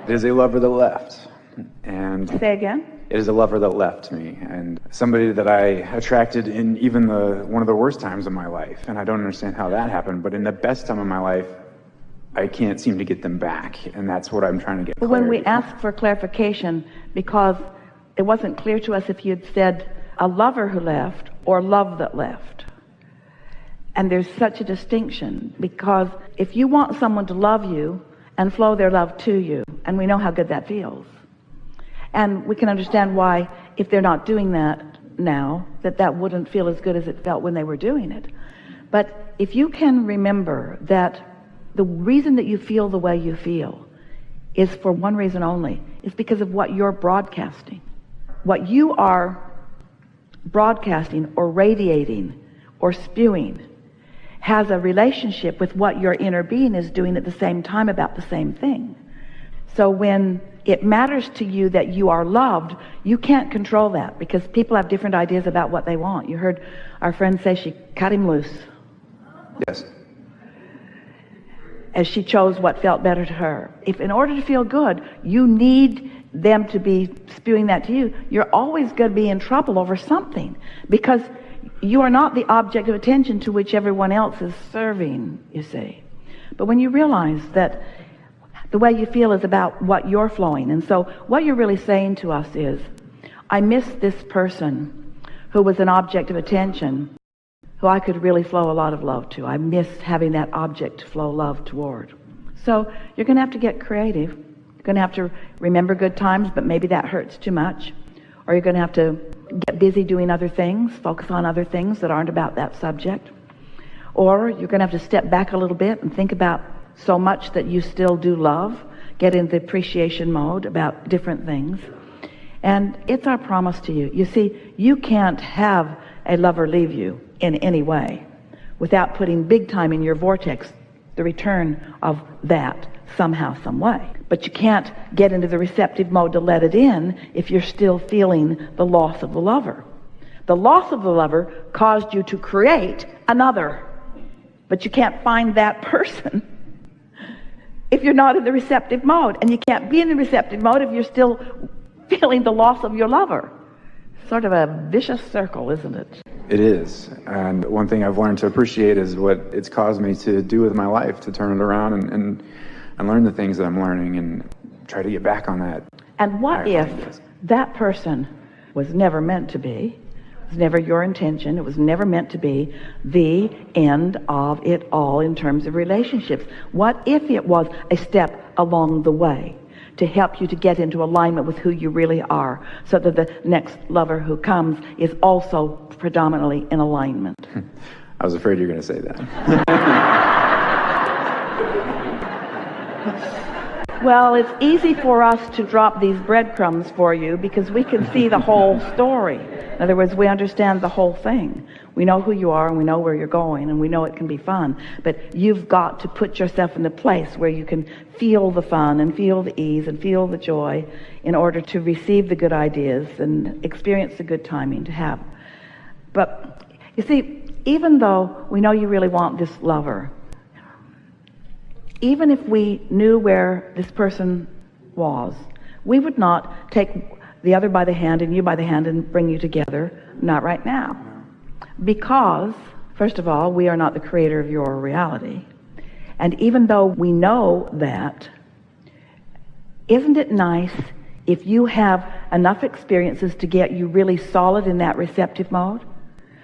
It is a lover that left. And Say again? it is a lover that left me, and somebody that I attracted in even one of the worst times of my life. And I don't understand how that happened, but in the best time of my life, I can't seem to get them back, and that's what I'm trying to get clarity When we from. asked for clarification, because it wasn't clear to us if you'd said a lover who left or love that left. And there's such a distinction, because if you want someone to love you and flow their love to you, and we know how good that feels, and we can understand why, if they're not doing that now, that wouldn't feel as good as it felt when they were doing it. But if you can remember that the reason that you feel the way you feel is for one reason only, is because of what you're broadcasting. What you are broadcasting or radiating or spewing has a relationship with what your inner being is doing at the same time about the same thing. So when it matters to you that you are loved, you can't control that, because people have different ideas about what they want. You heard our friend say she cut him loose. Yes. As she chose what felt better to her. If in order to feel good, you need them to be spewing that to you, you're always going to be in trouble over something, because you are not the object of attention to which everyone else is serving, you see. But when you realize that the way you feel is about what you're flowing, and so what you're really saying to us is, I miss this person who was an object of attention, who I could really flow a lot of love to. I miss having that object to flow love toward. So you're going to have to get creative. You're going to have to remember good times, but maybe that hurts too much. Or you're going to have to get busy doing other things, focus on other things that aren't about that subject. Or you're going to have to step back a little bit and think about so much that you still do love, get into appreciation mode about different things. And it's our promise to you. You see, you can't have a lover leave you in any way without putting big time in your vortex the return of that somehow, some way. But you can't get into the receptive mode to let it in if you're still feeling the loss of the lover. The loss of the lover caused you to create another, but you can't find that person if you're not in the receptive mode, and you can't be in the receptive mode if you're still feeling the loss of your lover. Sort of a vicious circle, isn't it? It is. And one thing I've learned to appreciate is what it's caused me to do with my life, to turn it around and learn the things that I'm learning and try to get back on that. And what if that person was never meant to be, was never your intention, it was never meant to be the end of it all in terms of relationships? What if it was a step along the way to help you to get into alignment with who you really are, so that the next lover who comes is also predominantly in alignment? I was afraid you were going to say that. Well, it's easy for us to drop these breadcrumbs for you because we can see the whole story. In other words, we understand the whole thing. We know who you are, and we know where you're going, and we know it can be fun. But you've got to put yourself in the place where you can feel the fun and feel the ease and feel the joy in order to receive the good ideas and experience the good timing to have. But you see, even though we know you really want this lover, even if we knew where this person was, we would not take the other by the hand and you by the hand and bring you together, not right now. Because, first of all, we are not the creator of your reality. And even though we know that, isn't it nice if you have enough experiences to get you really solid in that receptive mode?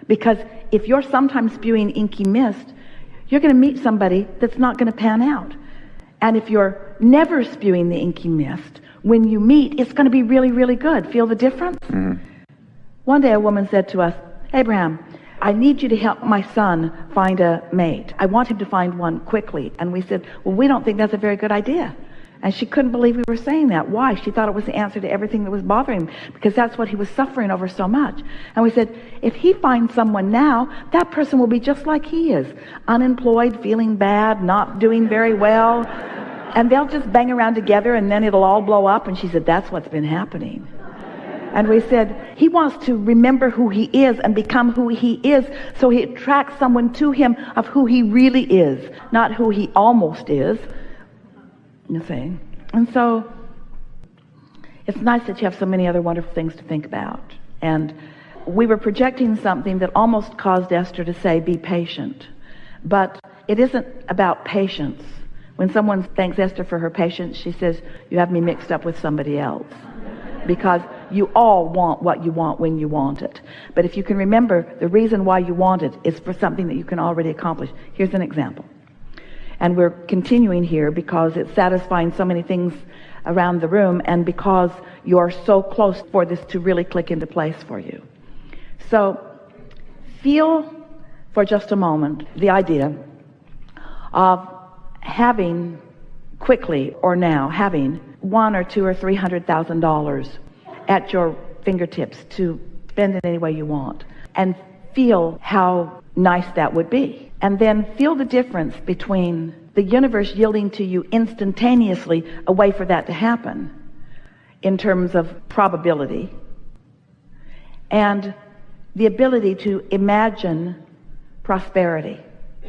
Because if you're sometimes spewing inky mist, you're going to meet somebody that's not going to pan out. And if you're never spewing the inky mist, when you meet, it's going to be really, really good. Feel the difference? Mm-hmm. One day a woman said to us, Abraham, I need you to help my son find a mate. I want him to find one quickly. And we said, well, we don't think that's a very good idea. And she couldn't believe we were saying that. Why? She thought it was the answer to everything that was bothering him, because that's what he was suffering over so much. And we said, if he finds someone now, that person will be just like he is, unemployed, feeling bad, not doing very well, and they'll just bang around together and then it'll all blow up. And she said, that's what's been happening. And we said, he wants to remember who he is and become who he is, so he attracts someone to him of who he really is, not who he almost is. You see? And so It's nice that you have so many other wonderful things to think about. And we were projecting something that almost caused Esther to say, be patient. But it isn't about patience. When someone thanks Esther for her patience, she says, you have me mixed up with somebody else. Because you all want what you want when you want it. But if you can remember, the reason why you want it is for something that you can already accomplish. Here's an example. And we're continuing here because it's satisfying so many things around the room, and because you're so close for this to really click into place for you. So feel for just a moment the idea of having quickly or now having $100,000 or $200,000 or $300,000 at your fingertips to spend in any way you want, and feel how nice that would be. And then feel the difference between the universe yielding to you instantaneously a way for that to happen in terms of probability, and the ability to imagine prosperity.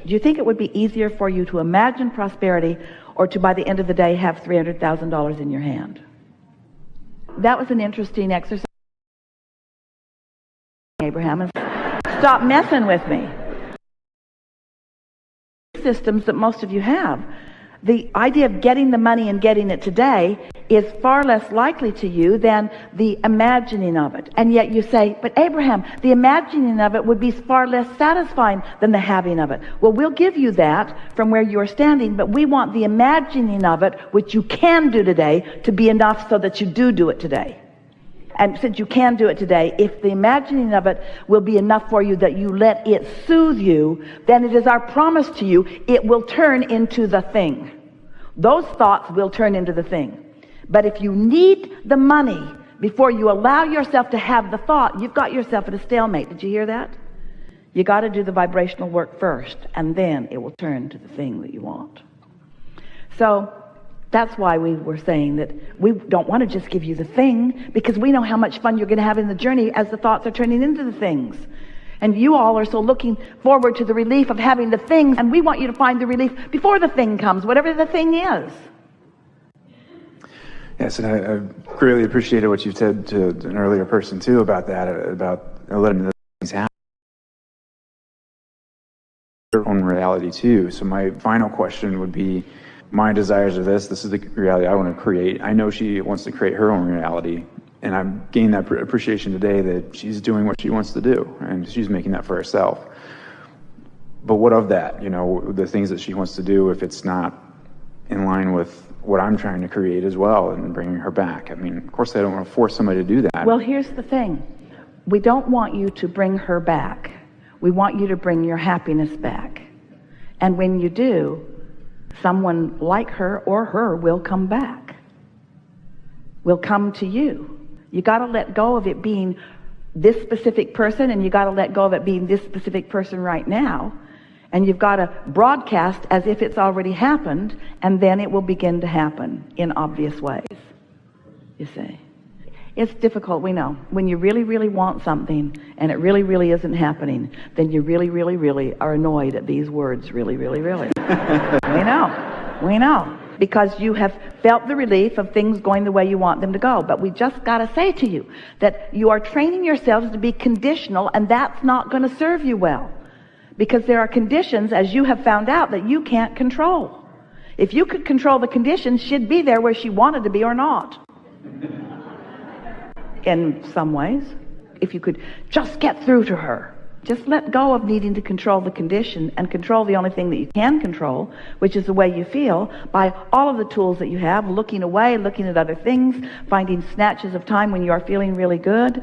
Do you think it would be easier for you to imagine prosperity, or to by the end of the day have $300,000 in your hand? That was an interesting exercise, Abraham, and stop messing with me. Systems that most of you have. The idea of getting the money and getting it today is far less likely to you than the imagining of it. And yet you say, but Abraham, the imagining of it would be far less satisfying than the having of it. Well, we'll give you that from where you're standing, but we want the imagining of it, which you can do today, to be enough so that you do it today. And since you can do it today, if the imagining of it will be enough for you that you let it soothe you, then it is our promise to you, it will turn into the thing. Those thoughts will turn into the thing. But if you need the money before you allow yourself to have the thought, you've got yourself at a stalemate. Did you hear that? You got to do the vibrational work first, and then it will turn to the thing that you want. So that's why we were saying that we don't want to just give you the thing, because we know how much fun you're going to have in the journey as the thoughts are turning into the things. And you all are so looking forward to the relief of having the things, and we want you to find the relief before the thing comes, whatever the thing is. Yes, and I greatly appreciated what you said to an earlier person too about that, about letting the things happen. Your own reality too. So my final question would be, my desires are this is the reality I want to create. I know she wants to create her own reality, and I've gained that appreciation today that she's doing what she wants to do, and she's making that for herself. But what of that? You know, the things that she wants to do, if it's not in line with what I'm trying to create as well, and bringing her back. I mean, of course, I don't want to force somebody to do that. Well, here's the thing. We don't want you to bring her back. We want you to bring your happiness back. And when you do, someone like her or her will come back, will come to you. You got to let go of it being this specific person, and you got to let go of it being this specific person right now, and you've got to broadcast as if it's already happened, and then it will begin to happen in obvious ways. You see, it's difficult, we know. When you really, really want something and it really, really isn't happening, then you really, really, really are annoyed at these words. Really, really, really. We know. Because you have felt the relief of things going the way you want them to go. But we just got to say to you that you are training yourselves to be conditional, and that's not going to serve you well. Because there are conditions, as you have found out, that you can't control. If you could control the conditions, she'd be there where she wanted to be or not. In some ways. If you could just get through to her. Just let go of needing to control the condition and control the only thing that you can control, which is the way you feel, by all of the tools that you have, looking away, looking at other things, finding snatches of time when you are feeling really good.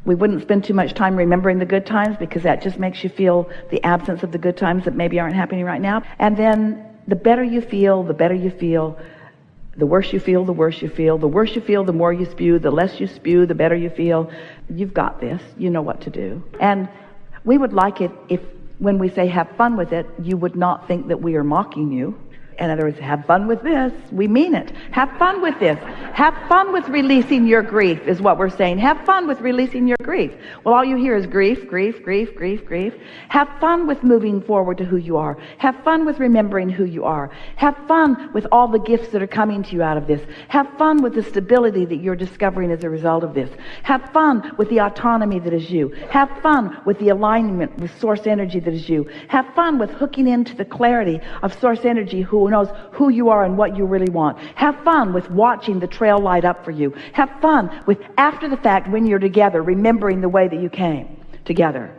We wouldn't spend too much time remembering the good times, because that just makes you feel the absence of the good times that maybe aren't happening right now. And then the better you feel, the better you feel. The worse you feel, the worse you feel. The worse you feel, the more you spew. The less you spew, the better you feel. You've got this. You know what to do. And we would like it if, when we say have fun with it, you would not think that we are mocking you. In other words, have fun with this. We mean it. Have fun with this. Have fun with releasing your grief is what we're saying. Have fun with releasing your grief. Well, all you hear is grief, grief, grief, grief, grief. Have fun with moving forward to who you are. Have fun with remembering who you are. Have fun with all the gifts that are coming to you out of this. Have fun with the stability that you're discovering as a result of this. Have fun with the autonomy that is you. Have fun with the alignment with source energy that is you. Have fun with hooking into the clarity of source energy who knows who you are and what you really want. Have fun with watching the trail light up for you. Have fun with, after the fact, when you're together, remembering the way that you came together.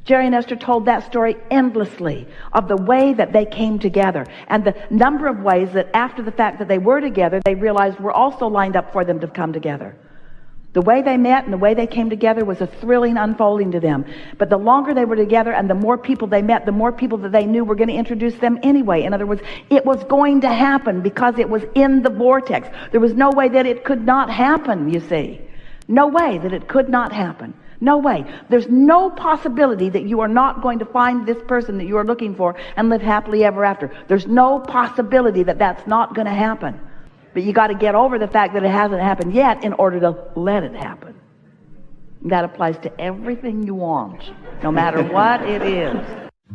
Jerry and Esther told that story endlessly of the way that they came together and the number of ways that after the fact that they were together, they realized were also lined up for them to come together. The way they met and the way they came together was a thrilling unfolding to them. But the longer they were together and the more people they met, the more people that they knew were going to introduce them anyway. In other words, it was going to happen because it was in the vortex. There was no way that it could not happen, you see. No way that it could not happen. No way. There's no possibility that you are not going to find this person that you are looking for and live happily ever after. There's no possibility that that's not going to happen. But you got to get over the fact that it hasn't happened yet in order to let it happen. That applies to everything you want, no matter what it is.